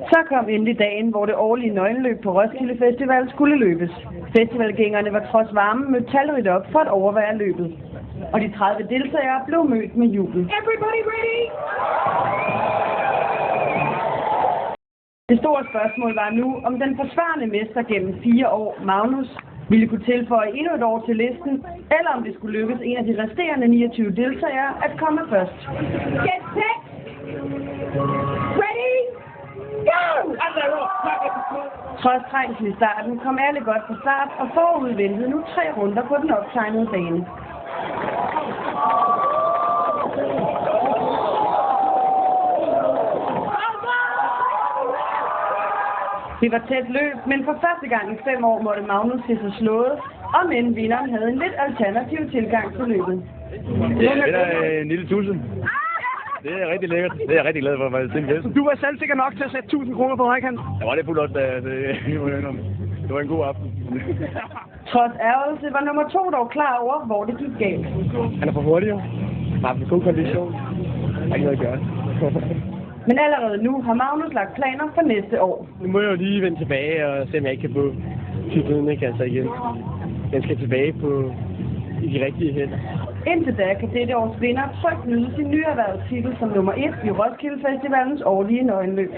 Så kom endelig dagen, hvor det årlige nøgenløb på Roskilde Festival skulle løbes. Festivalgængerne var trods varmen mødt talrigt op for at overvære løbet. Og de 30 deltagere blev mødt med jubel. Everybody ready? Det store spørgsmål var nu, om den forsvarende mester gennem 4 år, Magnus, ville kunne tilføje endnu et år til listen, eller om det skulle lykkes en af de resterende 29 deltagere at komme først. Get set! Ready? Go! Trods trængsel i starten kom alle godt fra start, og forud ventede nu 3 runder på den optegnede bane. Det var tæt løb, men for første gang i 5 år måtte Magnus se sig slået, og men vinderen havde en lidt alternativ tilgang til løbet. Ja, det er en lille tusind. Det er rigtig lækkert. Det er jeg rigtig glad for, at det er. Du var selv sikkert nok til at sætte 1000 kroner på højkant. Jeg var lidt fuld også, det var en god aften. Trods ærgelse var nummer 2 dog klar over, hvor det gik galt. Han er for hurtig, jo. Han har en god kondition. Der er ikke noget at gøre. Men allerede nu har Magnus lagt planer for næste år. Nu må jeg jo lige vende tilbage og se, om jeg ikke kan få titlen, ikke altså igen. Den skal tilbage i de rigtige hænder. Indtil da kan dette års vinder trygt nyde sin nyerhvervede titel som nummer 1 i Roskilde Festivalens årlige nøgenløb.